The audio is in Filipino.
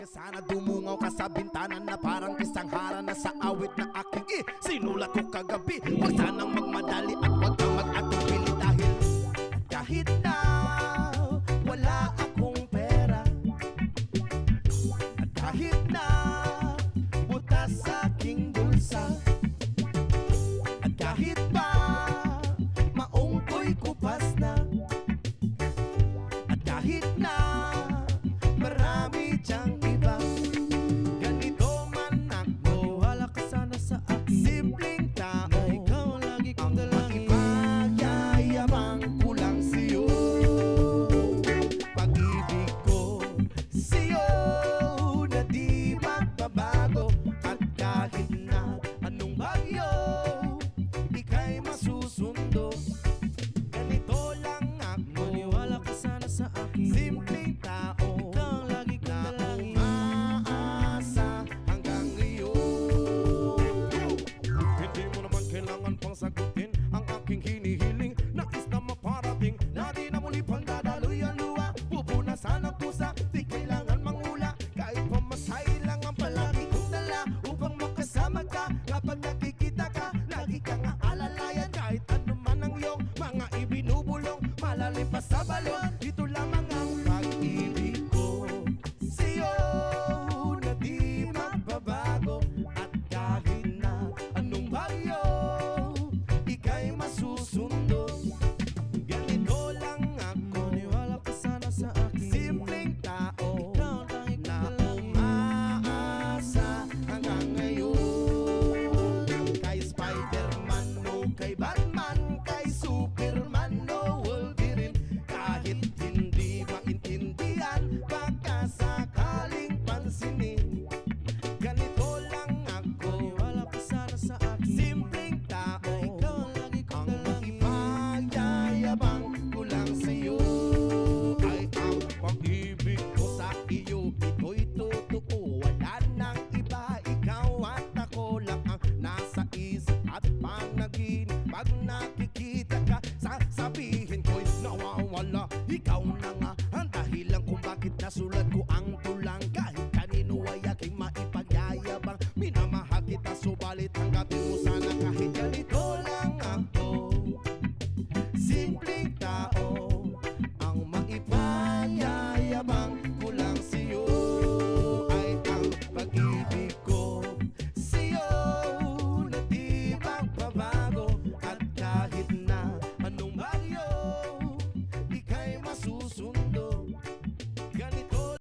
Sana dumungaw ka sa bintana na parang isang hara na sa awit na aking sinulat ko kagabi. Huwag sanang magmadali at huwag kang mag-atubili dahil kahit na wala akong pera, at kahit na butas sa aking bulsa, at kahit pa maong ko'y kupas na, at kahit na marami diyang iba, ganito man ako, wala ka sana sa akin. Simpleng tao na ikaw ang lagi kong dalangin. Pagyayabang ko lang sa'yo, pag-ibig ko sa'yo na di magbabago. At kahit na anong bagyo ika'y masusundo, ganito lang ako, maniwala ka sana sa akin. Simpleng tao, sagutin ang aking hinihiling. Nais na maparating na di na muli pang dadaloy ang luha. Pupunasan ang pusa, di kailangan mangula. Kahit pamasahe lang ang palagi kong dala upang makasama ka. Kapag nakikita ka, lagi kang aalalayan. Kahit ano man ang iyong mga ibinubulong, malalim pa sa balon, ito lamang ang pag-ibig ko sa'yo na di magbabago. At kahit na anong bagyo ika'y masusundo, ganito lang ako, maniwala ka sana sa akin. Simpleng tao na umaasa hanggang ngayon. Kay Spider-Man o kay Batman, kay Superman o Wolverine, kahit hindi maintindihan, baka sakaling pansinin, ganito lang ako, maniwala ka sana sa akin. Simpleng tao, ko lang sa'yo ay ang pag-ibig ko sa iyo. Ito'y totoo, wala nang iba. Ikaw at ako lang ang nasa isip at panaginip. Pag nakikita ka, sasabihin ko'y nawawala. Ikaw na nga ang dahilan kung bakit nasulat ko ang tulang. Kahit kanino ay aking maipagyayabang, minamahal kita subalit hanggat